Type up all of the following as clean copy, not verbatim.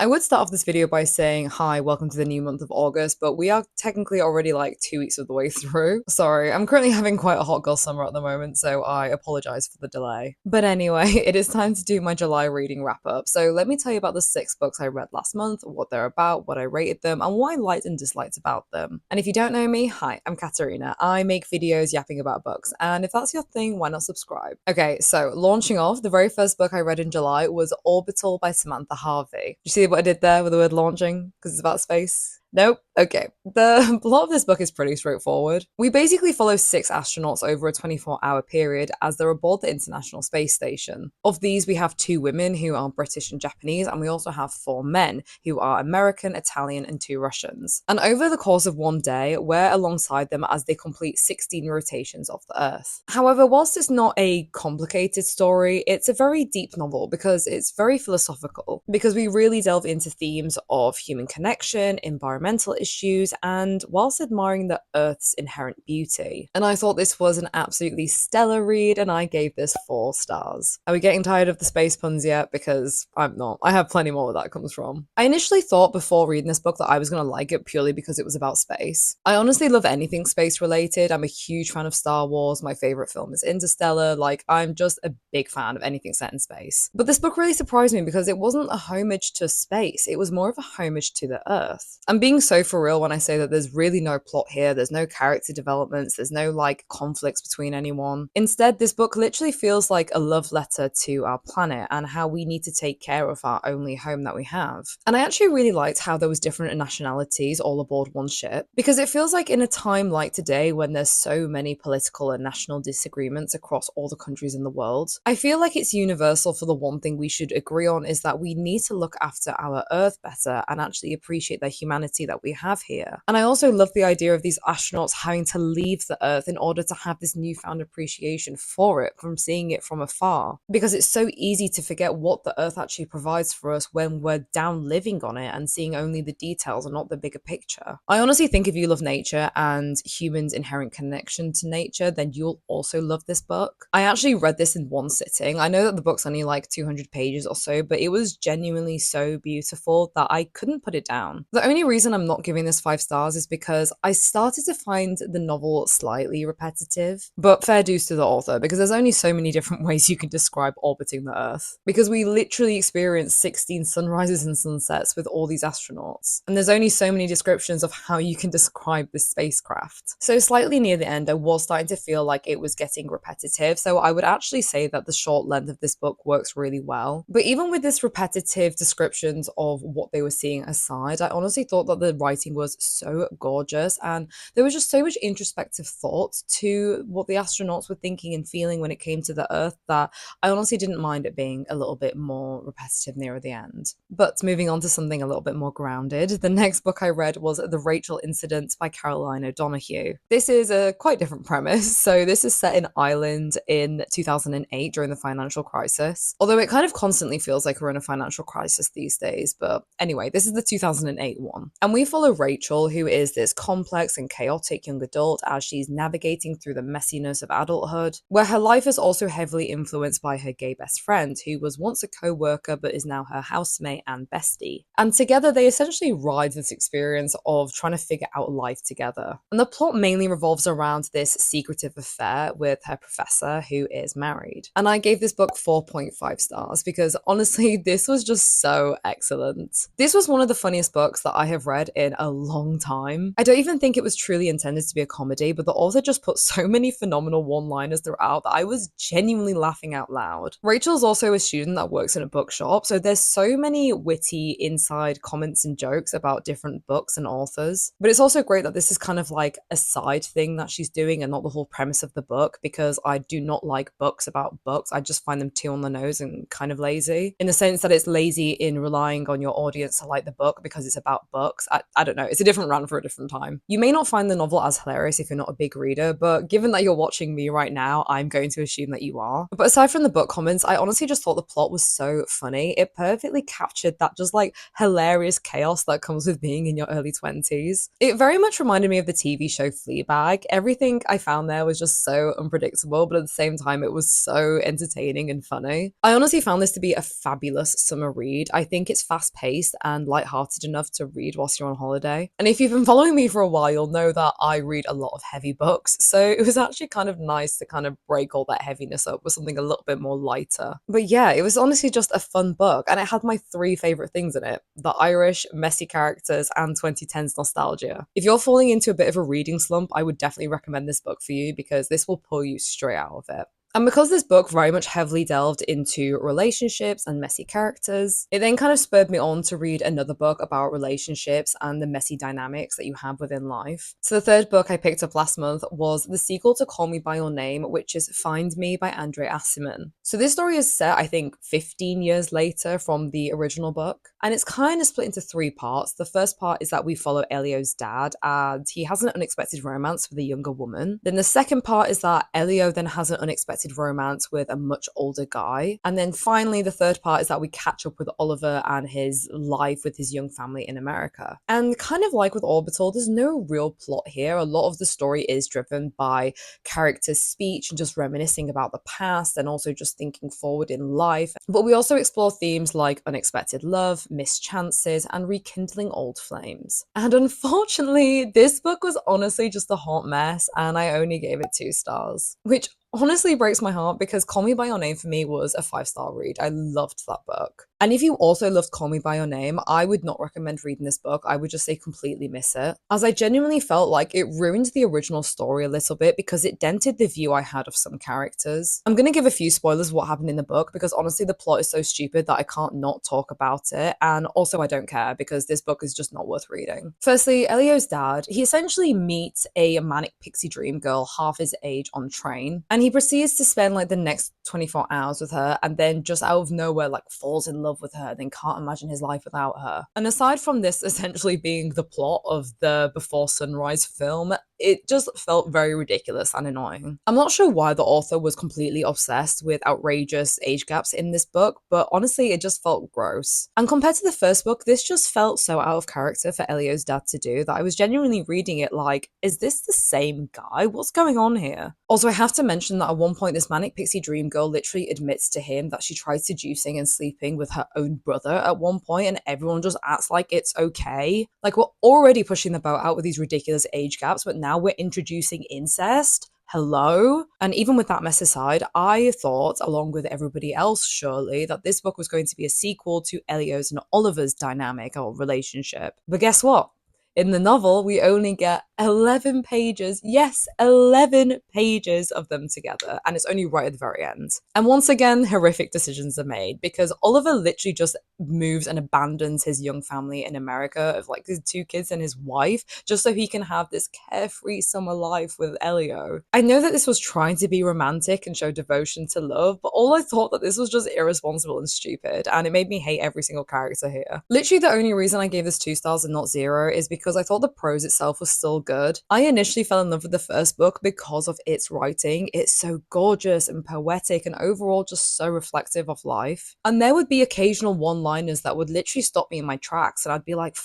I would start off this video by saying, hi, welcome to the new month of August, but we are technically already like 2 weeks of the way through. Sorry, I'm currently having quite a hot girl summer at the moment, so I apologize for the delay. But anyway, it is time to do my July reading wrap up. So let me tell you about the 6 books I read last month, what they're about, what I rated them, and what I liked and disliked about them. And if you don't know me, hi, I'm Katerina. I make videos yapping about books, and if that's your thing, why not subscribe? Okay, so launching off, the very first book I read in July was Orbital by Samantha Harvey. You see what I did there with the word launching? Because it's about space? Nope. Okay. The plot of this book is pretty straightforward. We basically follow 6 astronauts over a 24-hour period as they're aboard the International Space Station. Of these, we have 2 women who are British and Japanese, and we also have 4 men who are American, Italian, and 2 Russians. And over the course of one day, we're alongside them as they complete 16 rotations of the Earth. However, whilst it's not a complicated story, it's a very deep novel because it's very philosophical, because we really delve into themes of human connection, environmental issues, and whilst admiring the Earth's inherent beauty. And I thought this was an absolutely stellar read, and I gave this 4 stars. Are we getting tired of the space puns yet? Because I'm not. I have plenty more where that comes from. I initially thought before reading this book that I was going to like it purely because it was about space. I honestly love anything space related. I'm a huge fan of Star Wars. My favorite film is Interstellar. Like, I'm just a big fan of anything set in space. But this book really surprised me because it wasn't a homage to space. It was more of a homage to the Earth. I'm being so for real when I say that there's really no plot here. There's no character developments. There's no like conflicts between anyone. Instead, this book literally feels like a love letter to our planet and how we need to take care of our only home that we have. And I actually really liked how there was different nationalities all aboard one ship, because it feels like in a time like today when there's so many political and national disagreements across all the countries in the world, I feel like it's universal for the one thing we should agree on is that we need to look after our Earth better and actually appreciate the humanity that we have here. And I also love the idea of these astronauts having to leave the Earth in order to have this newfound appreciation for it from seeing it from afar, because it's so easy to forget what the Earth actually provides for us when we're down living on it and seeing only the details and not the bigger picture. I honestly think if you love nature and humans' inherent connection to nature, then you'll also love this book. I actually read this in one sitting. I know that the book's only like 200 pages or so, but it was genuinely so beautiful that I couldn't put it down. The only reason I'm not giving this 5 stars is because I started to find the novel slightly repetitive, but fair dues to the author, because there's only so many different ways you can describe orbiting the Earth, because we literally experience 16 sunrises and sunsets with all these astronauts, and there's only so many descriptions of how you can describe this spacecraft. So slightly near the end, I was starting to feel like it was getting repetitive, so I would actually say that the short length of this book works really well. But even with this repetitive descriptions of what they were seeing aside, I honestly thought that the writing was so gorgeous, and there was just so much introspective thought to what the astronauts were thinking and feeling when it came to the Earth that I honestly didn't mind it being a little bit more repetitive near the end. But moving on to something a little bit more grounded, the next book I read was The Rachel Incident by Caroline O'Donoghue. This is a quite different premise. So this is set in Ireland in 2008 during the financial crisis, although it kind of constantly feels like we're in a financial crisis these days. But anyway, this is the 2008 one. And we follow Rachel, who is this complex and chaotic young adult as she's navigating through the messiness of adulthood, where her life is also heavily influenced by her gay best friend, who was once a co-worker but is now her housemate and bestie. And together they essentially ride this experience of trying to figure out life together. And the plot mainly revolves around this secretive affair with her professor, who is married. And I gave this book 4.5 stars because honestly, this was just so excellent. This was one of the funniest books that I have read in a long time. I don't even think it was truly intended to be a comedy, but the author just put so many phenomenal one-liners throughout that I was genuinely laughing out loud. Rachel's also a student that works in a bookshop, so there's so many witty inside comments and jokes about different books and authors. But it's also great that this is kind of like a side thing that she's doing and not the whole premise of the book, because I do not like books about books. I just find them too on the nose and kind of lazy, in the sense that it's lazy in relying on your audience to like the book because it's about books, I don't know, it's a different rant for a different time. You may not find the novel as hilarious if you're not a big reader, but given that you're watching me right now, I'm going to assume that you are. But aside from the book comments, I honestly just thought the plot was so funny. It perfectly captured that just like hilarious chaos that comes with being in your early 20s. It very much reminded me of the TV show Fleabag. Everything I found there was just so unpredictable, but at the same time, it was so entertaining and funny. I honestly found this to be a fabulous summer read. I think it's fast-paced and light-hearted enough to read whilst you're on holiday. And if you've been following me for a while, you'll know that I read a lot of heavy books, so it was actually kind of nice to kind of break all that heaviness up with something a little bit more lighter. But yeah, it was honestly just a fun book, and it had my three favourite things in it: the Irish, messy characters, and 2010s nostalgia. If you're falling into a bit of a reading slump, I would definitely recommend this book for you because this will pull you straight out of it. And because this book very much heavily delved into relationships and messy characters, it then kind of spurred me on to read another book about relationships and the messy dynamics that you have within life. So the third book I picked up last month was the sequel to Call Me By Your Name, which is Find Me by Aciman. So this story is set, I think, 15 years later from the original book, and it's kind of split into three parts. The first part is that we follow Elio's dad, and he has an unexpected romance with a younger woman. Then the second part is that Elio then has an unexpected romance with a much older guy. And then finally, the third part is that we catch up with Oliver and his life with his young family in America. And kind of like with Orbital, there's no real plot here. A lot of the story is driven by characters' speech and just reminiscing about the past and also just thinking forward in life. But we also explore themes like unexpected love, missed chances, and rekindling old flames. And unfortunately, this book was honestly just a hot mess, and I only gave it 2 stars, which honestly breaks my heart because Call Me By Your Name for me was a 5-star read. I loved that book. And if you also loved Call Me By Your Name, I would not recommend reading this book. I would just say completely miss it, as I genuinely felt like it ruined the original story a little bit because it dented the view I had of some characters. I'm going to give a few spoilers of what happened in the book because honestly the plot is so stupid that I can't not talk about it, and also I don't care because this book is just not worth reading. Firstly, Elio's dad, he essentially meets a manic pixie dream girl half his age on train, and he proceeds to spend like the next 24 hours with her, and then just out of nowhere like falls in love with her and then can't imagine his life without her. And aside from this essentially being the plot of the Before Sunrise film, it just felt very ridiculous and annoying. I'm not sure why the author was completely obsessed with outrageous age gaps in this book, but honestly it just felt gross. And compared to the first book, this just felt so out of character for Elio's dad to do that I was genuinely reading it like, is this the same guy? What's going on here? Also, I have to mention that at one point this manic pixie dream girl literally admits to him that she tried seducing and sleeping with her own brother at one point, and everyone just acts like it's okay. Like, we're already pushing the boat out with these ridiculous age gaps, but now we're introducing incest? Hello? And even with that mess aside, I thought, along with everybody else surely, that this book was going to be a sequel to Elio's and Oliver's dynamic or relationship. But guess what? In the novel, we only get 11 pages, yes, 11 pages of them together, and it's only right at the very end. And once again, horrific decisions are made because Oliver literally just moves and abandons his young family in America of like his 2 kids and his wife just so he can have this carefree summer life with Elio. I know that this was trying to be romantic and show devotion to love, but all I thought that this was just irresponsible and stupid, and it made me hate every single character here. Literally the only reason I gave this 2 stars and not 0 is because I thought the prose itself was still good. I initially fell in love with the first book because of its writing. It's so gorgeous and poetic and overall just so reflective of life. And there would be occasional one-liners that would literally stop me in my tracks and I'd be like,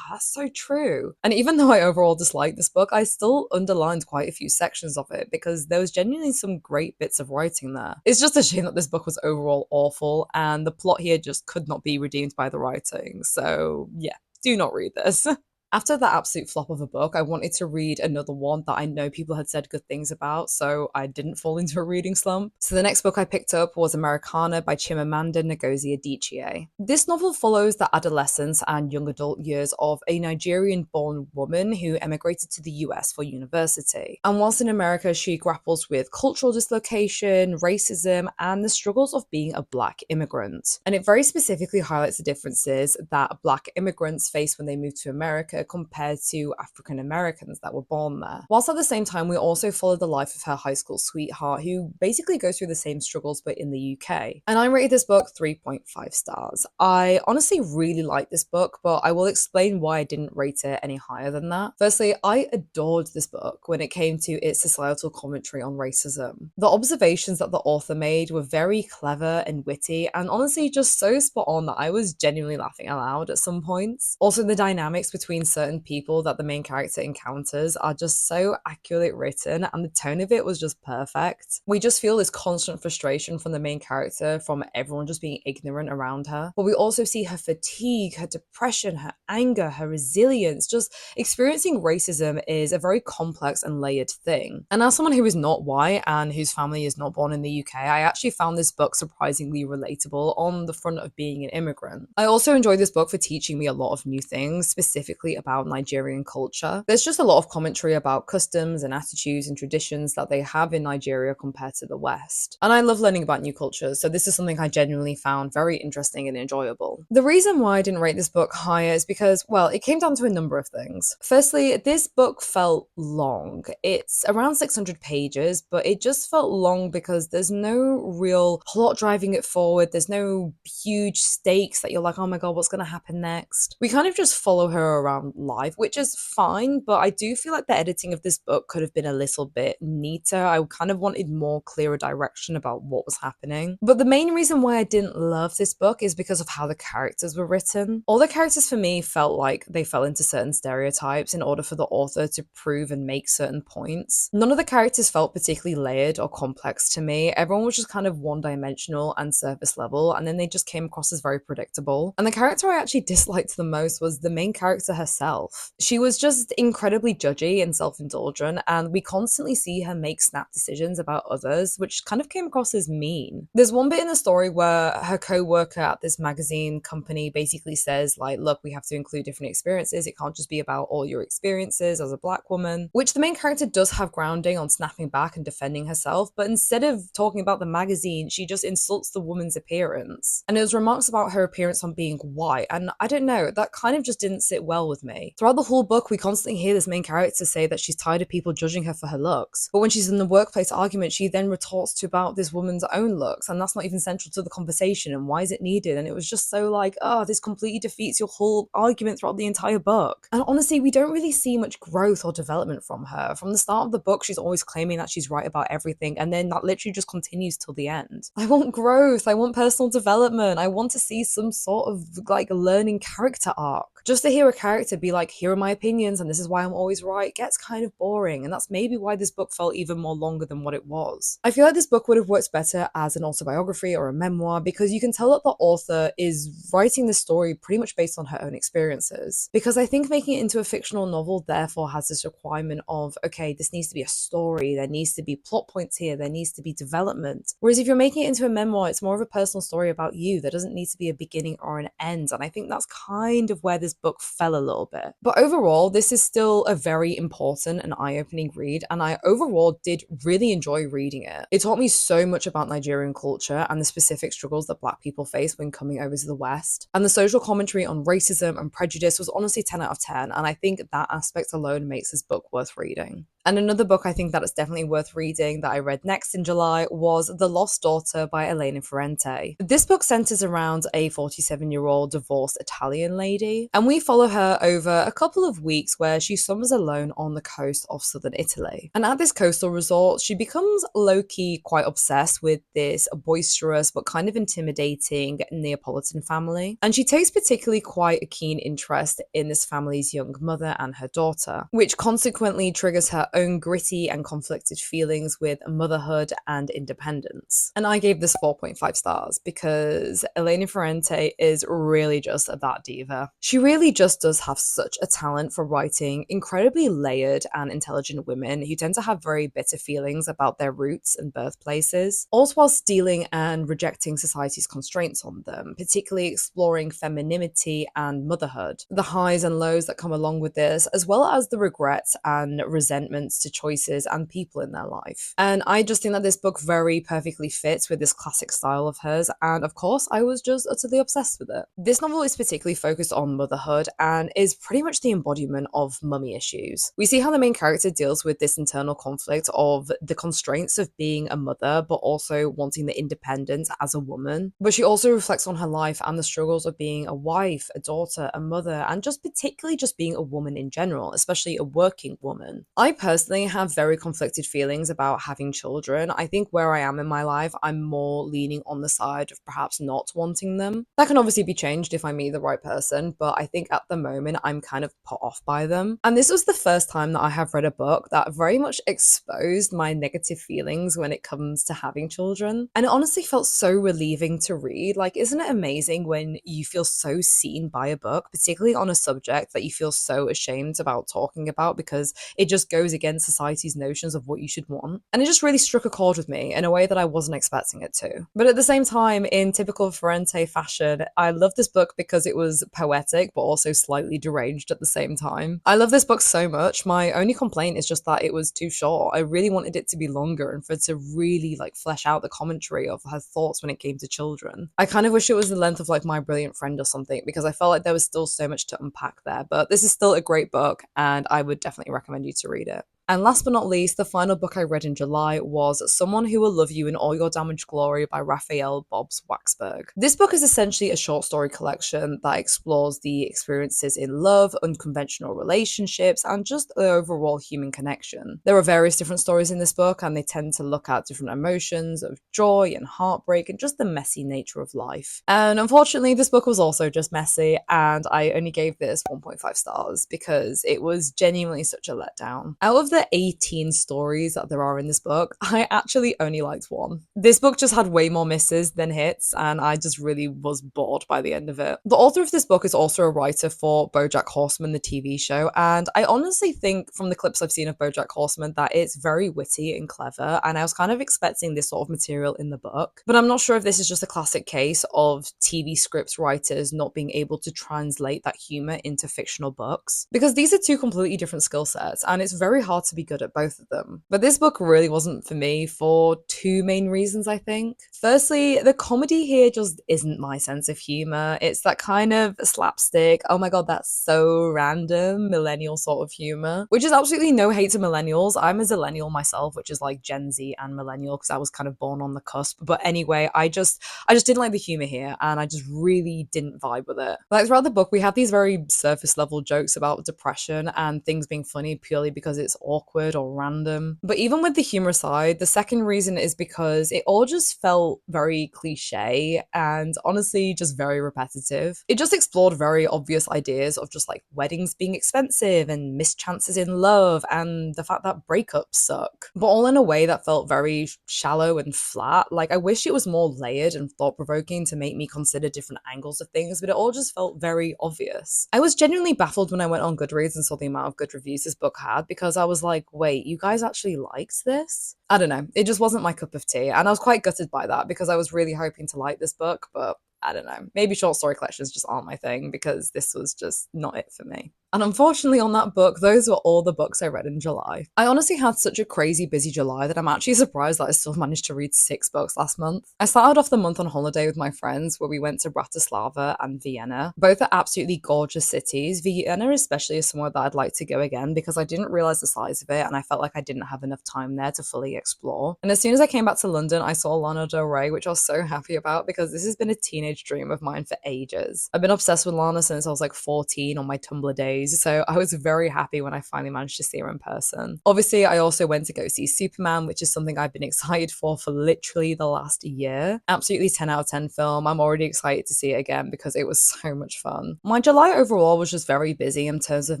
that's so true. And even though I overall disliked this book, I still underlined quite a few sections of it because there was genuinely some great bits of writing there. It's just a shame that this book was overall awful and the plot here just could not be redeemed by the writing. So yeah, do not read this. After that absolute flop of a book, I wanted to read another one that I know people had said good things about, so I didn't fall into a reading slump. So the next book I picked up was Americanah by Chimamanda Ngozi Adichie. This novel follows the adolescence and young adult years of a Nigerian-born woman who emigrated to the US for university. And whilst in America, she grapples with cultural dislocation, racism, and the struggles of being a Black immigrant. And it very specifically highlights the differences that Black immigrants face when they move to America compared to African Americans that were born there. Whilst at the same time, we also follow the life of her high school sweetheart, who basically goes through the same struggles but in the UK. And I rated this book 3.5 stars. I honestly really like this book, but I will explain why I didn't rate it any higher than that. Firstly, I adored this book when it came to its societal commentary on racism. The observations that the author made were very clever and witty, and honestly just so spot on that I was genuinely laughing out loud at some points. Also, the dynamics between certain people that the main character encounters are just so accurately written, and the tone of it was just perfect. We just feel this constant frustration from the main character, from everyone just being ignorant around her, but we also see her fatigue, her depression, her anger, her resilience. Just experiencing racism is a very complex and layered thing. And as someone who is not white and whose family is not born in the UK, I actually found this book surprisingly relatable on the front of being an immigrant. I also enjoyed this book for teaching me a lot of new things, specifically about Nigerian culture. There's just a lot of commentary about customs and attitudes and traditions that they have in Nigeria compared to the West. And I love learning about new cultures, so this is something I genuinely found very interesting and enjoyable. The reason why I didn't rate this book higher is because, well, it came down to a number of things. Firstly, this book felt long. It's around 600 pages, but it just felt long because there's no real plot driving it forward. There's no huge stakes that you're like, oh my god, what's going to happen next? We kind of just follow her around life, which is fine, but I do feel like the editing of this book could have been a little bit neater. I kind of wanted more clearer direction about what was happening. But the main reason why I didn't love this book is because of how the characters were written. All the characters for me felt like they fell into certain stereotypes in order for the author to prove and make certain points. None of the characters felt particularly layered or complex to me. Everyone was just kind of one-dimensional and surface level, and then they just came across as very predictable. And the character I actually disliked the most was the main character herself. She was just incredibly judgy and self-indulgent, and we constantly see her make snap decisions about others, which kind of came across as mean. There's one bit in the story where her co-worker at this magazine company basically says, like, look, we have to include different experiences. It can't just be about all your experiences as a black woman, which the main character does have grounding on snapping back and defending herself, but instead of talking about the magazine, she just insults the woman's appearance. And it was remarks about her appearance on being white, and I don't know, that kind of just didn't sit well with me. Throughout the whole book, we constantly hear this main character say that she's tired of people judging her for her looks, but when she's in the workplace argument, she then retorts to about this woman's own looks, and that's not even central to the conversation, and why is it needed? And it was just so like, oh, this completely defeats your whole argument throughout the entire book. And honestly, we don't really see much growth or development from her. From the start of the book, she's always claiming that she's right about everything, and then that literally just continues till the end. I want growth, I want personal development, I want to see some sort of like learning character arc. Just to hear a character be like, here are my opinions and this is why I'm always right, gets kind of boring, and that's maybe why this book felt even more longer than what it was. I feel like this book would have worked better as an autobiography or a memoir, because you can tell that the author is writing this story pretty much based on her own experiences. Because I think making it into a fictional novel therefore has this requirement of, okay, this needs to be a story, there needs to be plot points here, there needs to be development. Whereas if you're making it into a memoir, it's more of a personal story about you. There doesn't need to be a beginning or an end, and I think that's kind of where this book fell a little bit. But overall, this is still a very important and eye-opening read, and I overall did really enjoy reading it. It taught me so much about Nigerian culture and the specific struggles that Black people face when coming over to the West. And the social commentary on racism and prejudice was honestly 10 out of 10, and I think that aspect alone makes this book worth reading. And another book I think that is definitely worth reading that I read next in July was The Lost Daughter by Elena Ferrante. This book centers around a 47-year-old divorced Italian lady, and we follow her over a couple of weeks where she summers alone on the coast of southern Italy. And at this coastal resort, she becomes low-key quite obsessed with this boisterous but kind of intimidating Neapolitan family. And she takes particularly quite a keen interest in this family's young mother and her daughter, which consequently triggers her own gritty and conflicted feelings with motherhood and independence. And I gave this 4.5 stars because Elena Ferrante is really just that diva. She really just does have such a talent for writing incredibly layered and intelligent women who tend to have very bitter feelings about their roots and birthplaces, all whilst dealing and rejecting society's constraints on them, particularly exploring femininity and motherhood, the highs and lows that come along with this, as well as the regrets and resentment events to choices and people in their life. And I just think that this book very perfectly fits with this classic style of hers, and of course I was just utterly obsessed with it. This novel is particularly focused on motherhood and is pretty much the embodiment of mummy issues. We see how the main character deals with this internal conflict of the constraints of being a mother but also wanting the independence as a woman. But she also reflects on her life and the struggles of being a wife, a daughter, a mother, and just particularly just being a woman in general, especially a working woman. I personally have very conflicted feelings about having children. I think where I am in my life, I'm more leaning on the side of perhaps not wanting them. That can obviously be changed if I meet the right person, but I think at the moment I'm kind of put off by them. And this was the first time that I have read a book that very much exposed my negative feelings when it comes to having children. And it honestly felt so relieving to read. Like, isn't it amazing when you feel so seen by a book, particularly on a subject that you feel so ashamed about talking about because it just goes against society's notions of what you should want? And it just really struck a chord with me in a way that I wasn't expecting it to. But at the same time, in typical Ferrante fashion, I love this book because it was poetic but also slightly deranged at the same time. I love this book so much. My only complaint is just that it was too short. I really wanted it to be longer and for it to really like flesh out the commentary of her thoughts when it came to children. I kind of wish it was the length of like My Brilliant Friend or something, because I felt like there was still so much to unpack there. But this is still a great book and I would definitely recommend you to read it. And last but not least, the final book I read in July was Someone Who Will Love You in All Your Damaged Glory by Raphael bob-waksberg. This book is essentially a short story collection that explores the experiences in love, unconventional relationships, and just the overall human connection. There are various different stories in this book, and they tend to look at different emotions of joy and heartbreak and just the messy nature of life. And unfortunately, this book was also just messy, and I only gave this 1.5 stars because it was genuinely such a letdown. Out of the 18 stories that there are in this book, I actually only liked one. This book just had way more misses than hits, and I just really was bored by the end of it. The author of this book is also a writer for BoJack Horseman, the TV show, and I honestly think from the clips I've seen of BoJack Horseman that it's very witty and clever, and I was kind of expecting this sort of material in the book. But I'm not sure if this is just a classic case of TV scripts writers not being able to translate that humor into fictional books, because these are two completely different skill sets, and it's very hard to be good at both of them. But this book really wasn't for me for two main reasons, I think. Firstly, the comedy here just isn't my sense of humor. It's that kind of slapstick, oh my god, that's so random, millennial sort of humor, which is absolutely no hate to millennials. I'm a zillennial myself, which is like Gen Z and millennial because I was kind of born on the cusp. But anyway, I just didn't like the humor here, and I just really didn't vibe with it. Like throughout the book, we have these very surface level jokes about depression and things being funny purely because it's awkward or random. But even with the humor side, the second reason is because it all just felt very cliche and honestly just very repetitive. It just explored very obvious ideas of just like weddings being expensive and missed chances in love and the fact that breakups suck, but all in a way that felt very shallow and flat. Like I wish it was more layered and thought-provoking to make me consider different angles of things, but it all just felt very obvious. I was genuinely baffled when I went on Goodreads and saw the amount of good reviews this book had, because I was like, wait, you guys actually liked this? I don't know. It just wasn't my cup of tea. And I was quite gutted by that because I was really hoping to like this book, but I don't know. Maybe short story collections just aren't my thing because this was just not it for me. And unfortunately on that book, those were all the books I read in July. I honestly had such a crazy busy July that I'm actually surprised that I still managed to read 6 books last month. I started off the month on holiday with my friends where we went to Bratislava and Vienna. Both are absolutely gorgeous cities. Vienna especially is somewhere that I'd like to go again because I didn't realize the size of it and I felt like I didn't have enough time there to fully explore. And as soon as I came back to London, I saw Lana Del Rey, which I was so happy about because this has been a teenage dream of mine for ages. I've been obsessed with Lana since I was like 14 on my Tumblr days, so I was very happy when I finally managed to see her in person. Obviously, I also went to go see Superman, which is something I've been excited for literally the last year. Absolutely 10 out of 10 film. I'm already excited to see it again because it was so much fun. My July overall was just very busy in terms of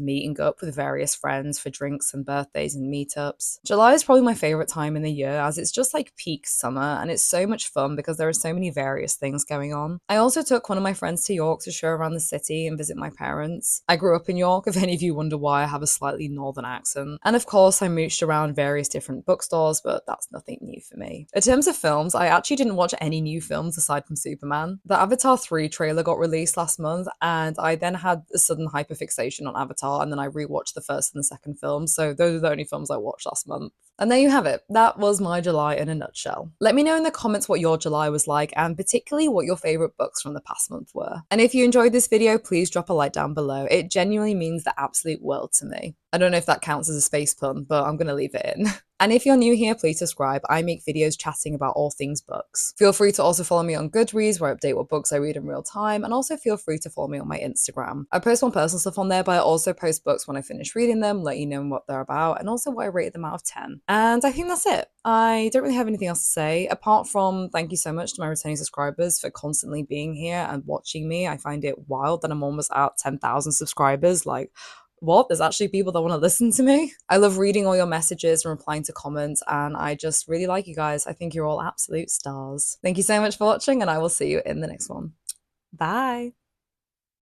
meeting up with various friends for drinks and birthdays and meetups. July is probably my favorite time in the year as it's just like peak summer and it's so much fun because there are so many various things going on. I also took one of my friends to York to show around the city and visit my parents. I grew up in York, York, if any of you wonder why I have a slightly northern accent. And of course, I mooched around various different bookstores, but that's nothing new for me. In terms of films, I actually didn't watch any new films aside from Superman. The Avatar 3 trailer got released last month, and I then had a sudden hyperfixation on Avatar, and then I rewatched the first and the second film, so those are the only films I watched last month. And there you have it. That was my July in a nutshell. Let me know in the comments what your July was like, and particularly what your favourite books from the past month were. And if you enjoyed this video, please drop a like down below. It genuinely means the absolute world to me. I don't know if that counts as a space pun, but I'm going to leave it in. And if you're new here, please subscribe. I make videos chatting about all things books. Feel free to also follow me on Goodreads, where I update what books I read in real time, and also feel free to follow me on my Instagram. I post more personal stuff on there, but I also post books when I finish reading them, let you know what they're about, and also what I rated them out of 10. And I think that's it. I don't really have anything else to say, apart from thank you so much to my returning subscribers for constantly being here and watching me. I find it wild that I'm almost at 10,000 subscribers. Like, what? There's actually people that want to listen to me? I love reading all your messages and replying to comments, and I just really like you guys. I think you're all absolute stars. Thank you so much for watching, and I will see you in the next one. Bye.